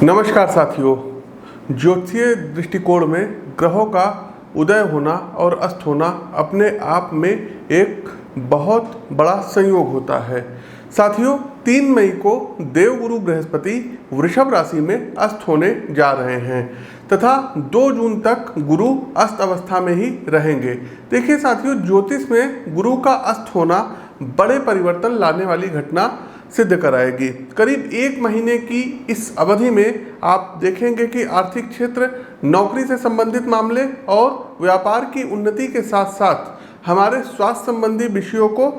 नमस्कार साथियों, ज्योतिषीय दृष्टिकोण में ग्रहों का उदय होना और अस्त होना अपने आप में एक बहुत बड़ा संयोग होता है। साथियों, 3 मई को देवगुरु बृहस्पति वृषभ राशि में अस्त होने जा रहे हैं तथा 2 जून तक गुरु अस्त अवस्था में ही रहेंगे। देखिए साथियों, ज्योतिष में गुरु का अस्त होना बड़े परिवर्तन लाने वाली घटना सिद्ध कराएगी। करीब 1 महीने की इस अवधि में आप देखेंगे कि आर्थिक क्षेत्र, नौकरी से संबंधित मामले और व्यापार की उन्नति के साथ साथ हमारे स्वास्थ्य संबंधी विषयों को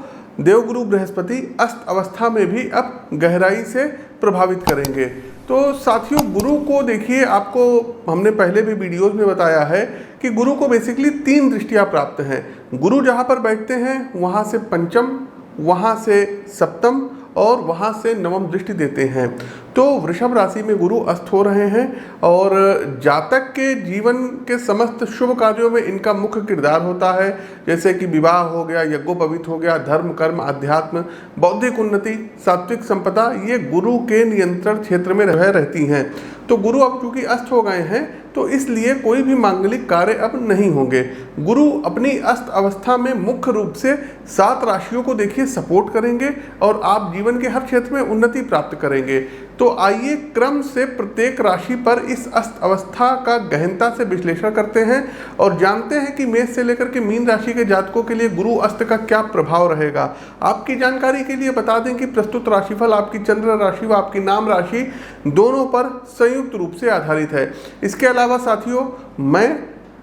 देवगुरु बृहस्पति अस्त अवस्था में भी अब गहराई से प्रभावित करेंगे। तो साथियों, गुरु को देखिए, आपको हमने पहले भी वीडियोस में बताया है कि गुरु को बेसिकली 3 दृष्टियां प्राप्त हैं। गुरु जहां पर बैठते हैं वहां से पंचम, वहां से सप्तम और वहां से नवम दृष्टि देते हैं। तो वृषभ राशि में गुरु अस्त हो रहे हैं और जातक के जीवन के समस्त शुभ कार्यों में इनका मुख्य किरदार होता है, जैसे कि विवाह हो गया, यज्ञोपवीत हो गया, धर्म, कर्म, अध्यात्म, बौद्धिक उन्नति, सात्विक संपदा, ये गुरु के नियंत्रण क्षेत्र में रहती हैं। तो गुरु अब चूंकि अस्त हो गए हैं तो इसलिए कोई भी मांगलिक कार्य अब नहीं होंगे। गुरु अपनी अस्त अवस्था में मुख्य रूप से 7 राशियों को देखिए सपोर्ट करेंगे और आप जीवन के हर क्षेत्र में उन्नति प्राप्त करेंगे। तो आइए क्रम से प्रत्येक राशि पर इस अस्त अवस्था का गहनता से विश्लेषण करते हैं और जानते हैं कि मेष से लेकर के मीन राशि के जातकों के लिए गुरु अस्त का क्या प्रभाव रहेगा। आपकी जानकारी के लिए बता दें कि प्रस्तुत राशिफल आपकी चंद्र राशि व आपकी नाम राशि दोनों पर संयुक्त रूप से आधारित है। इसके अलावा साथियों, मैं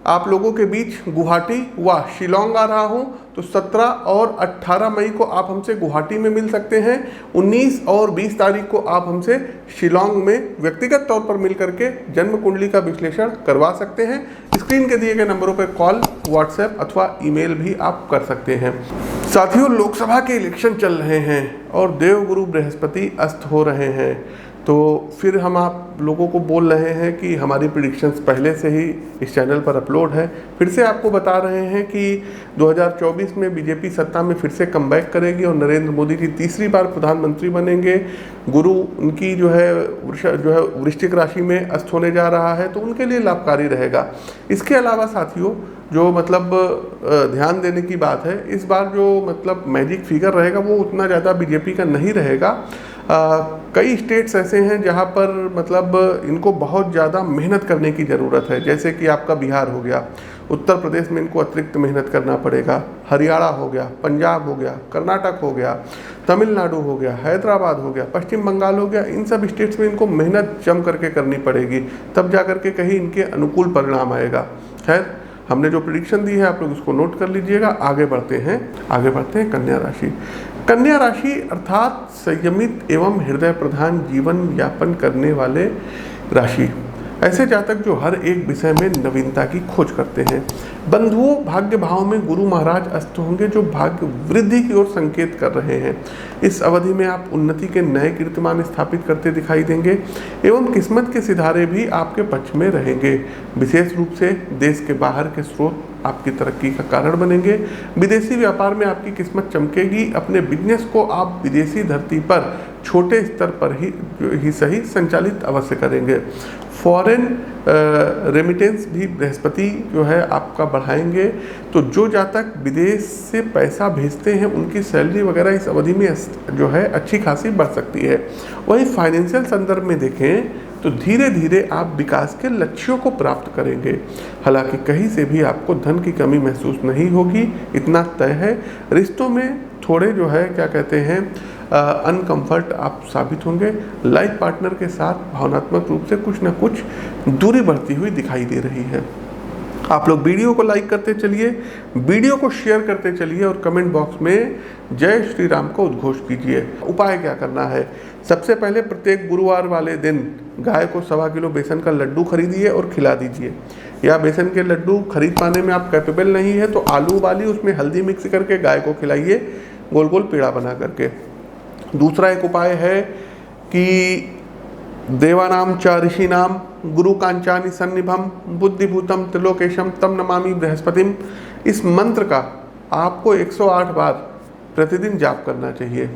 आप लोगों के बीच गुवाहाटी व शिलोंग आ रहा हूं, तो 17 और 18 मई को आप हमसे गुवाहाटी में मिल सकते हैं। 19 और 20 तारीख को आप हमसे शिलोंग में व्यक्तिगत तौर पर मिल करके जन्म कुंडली का विश्लेषण करवा सकते हैं। स्क्रीन के दिए गए नंबरों पर कॉल, व्हाट्सएप अथवा ईमेल भी आप कर सकते हैं। साथियों, लोकसभा के इलेक्शन चल रहे हैं और देवगुरु बृहस्पति अस्त हो रहे हैं, तो फिर हम आप लोगों को बोल रहे हैं कि हमारी प्रेडिक्शंस पहले से ही इस चैनल पर अपलोड है। फिर से आपको बता रहे हैं कि 2024 में बीजेपी सत्ता में फिर से कमबैक करेगी और नरेंद्र मोदी जी तीसरी बार प्रधानमंत्री बनेंगे। गुरु उनकी जो है वृश्चिक राशि में अस्त होने जा रहा है, तो उनके लिए लाभकारी रहेगा। इसके अलावा साथियों, जो ध्यान देने की बात है, इस बार जो मैजिक फिगर रहेगा वो उतना ज़्यादा बीजेपी का नहीं रहेगा। कई स्टेट्स ऐसे हैं जहां पर इनको बहुत ज़्यादा मेहनत करने की ज़रूरत है, जैसे कि आपका बिहार हो गया, उत्तर प्रदेश में इनको अतिरिक्त मेहनत करना पड़ेगा, हरियाणा हो गया, पंजाब हो गया, कर्नाटक हो गया, तमिलनाडु हो गया, हैदराबाद हो गया, पश्चिम बंगाल हो गया। इन सब स्टेट्स में इनको मेहनत जम करके करनी पड़ेगी, तब जा करके कहीं इनके अनुकूल परिणाम आएगा। खैर, हमने जो प्रेडिक्शन दी है आप लोग उसको नोट कर लीजिएगा। आगे बढ़ते हैं कन्या राशि। कन्या राशि अर्थात संयमित एवं हृदय प्रधान जीवन यापन करने वाले राशि, ऐसे जातक जो हर एक विषय में नवीनता की खोज करते हैं। बंधुओं, भाग्य भाव में गुरु महाराज अस्त होंगे, जो भाग्य वृद्धि की ओर संकेत कर रहे हैं। इस अवधि में आप उन्नति के नए कीर्तिमान स्थापित करते दिखाई देंगे एवं किस्मत के सितारे भी आपके पक्ष में रहेंगे। विशेष रूप से देश के बाहर के स्रोत आपकी तरक्की का कारण बनेंगे। विदेशी व्यापार में आपकी किस्मत चमकेगी। अपने बिजनेस को आप विदेशी धरती पर छोटे स्तर पर ही सही संचालित अवश्य करेंगे। फॉरेन रेमिटेंस भी बृहस्पति जो है आपका बढ़ाएंगे। तो जो जातक विदेश से पैसा भेजते हैं उनकी सैलरी वगैरह इस अवधि में जो है अच्छी खासी बढ़ सकती है। वहीं फाइनेंशियल संदर्भ में देखें तो धीरे धीरे आप विकास के लक्ष्यों को प्राप्त करेंगे। हालांकि कहीं से भी आपको धन की कमी महसूस नहीं होगी, इतना तय है। रिश्तों में थोड़े अनकंफर्ट आप साबित होंगे। लाइफ पार्टनर के साथ भावनात्मक रूप से कुछ न कुछ दूरी बढ़ती हुई दिखाई दे रही है। आप लोग वीडियो को लाइक करते चलिए, वीडियो को शेयर करते चलिए और कमेंट बॉक्स में जय श्री राम को उद्घोष कीजिए। उपाय क्या करना है? सबसे पहले प्रत्येक गुरुवार वाले दिन गाय को 1.25 किलो बेसन का लड्डू खरीदिए और खिला दीजिए। या बेसन के लड्डू खरीद पाने में आप कैपेबल नहीं है तो आलू उबालिए, उसमें हल्दी मिक्स करके गाय को खिलाइए, गोल गोल पेड़ा बना करके। दूसरा एक उपाय है कि देवानाम च ऋषिनाम गुरु कांचानि सन्निभम बुद्धिभूतम त्रिलोकेशम तम नमामि बृहस्पतिम, इस मंत्र का आपको 108 बार प्रतिदिन जाप करना चाहिए।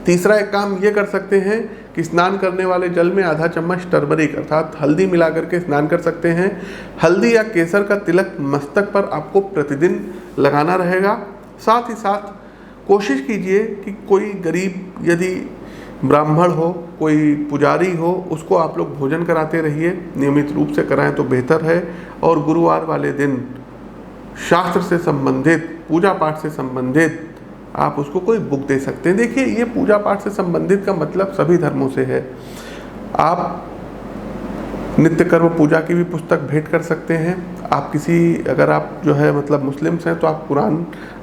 तीसरा एक काम ये कर सकते हैं कि स्नान करने वाले जल में आधा चम्मच टर्मरिक अर्थात हल्दी मिला करके स्नान कर सकते हैं। हल्दी या केसर का तिलक मस्तक पर आपको प्रतिदिन लगाना रहेगा। साथ ही साथ कोशिश कीजिए कि कोई गरीब यदि ब्राह्मण हो, कोई पुजारी हो, उसको आप लोग भोजन कराते रहिए, नियमित रूप से कराएं तो बेहतर है। और गुरुवार वाले दिन शास्त्र से संबंधित, पूजा पाठ से संबंधित आप उसको कोई बुक दे सकते हैं। देखिए, ये पूजा पाठ से संबंधित का मतलब सभी धर्मों से है। आप नित्य कर्म पूजा की भी पुस्तक भेंट कर सकते हैं। आप अगर आप जो है मतलब मुस्लिम्स हैं तो आप कुरान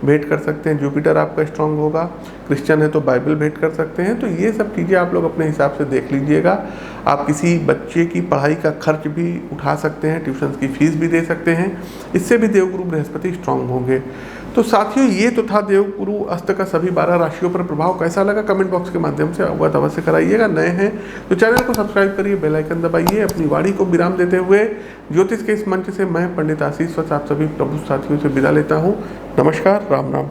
भेंट कर सकते हैं, जुपिटर आपका स्ट्रांग होगा। क्रिश्चियन है तो बाइबल भेंट कर सकते हैं। तो ये सब चीज़ें आप लोग अपने हिसाब से देख लीजिएगा। आप किसी बच्चे की पढ़ाई का खर्च भी उठा सकते हैं, ट्यूशन की फीस भी दे सकते हैं। इससे भी देवगुरु बृहस्पति स्ट्रांग होंगे। तो साथियों, ये तो था देवगुरु अस्त का सभी 12 राशियों पर प्रभाव। कैसा लगा कमेंट बॉक्स के माध्यम से अवगत अवश्य कराइएगा। नए हैं तो चैनल को सब्सक्राइब करिए, बेल आइकन दबाइए। अपनी वाणी को विराम देते हुए ज्योतिष के इस मंच से मैं पंडित आशीष वत्स आप सभी प्रभु साथियों से विदा लेता हूँ। नमस्कार, राम राम।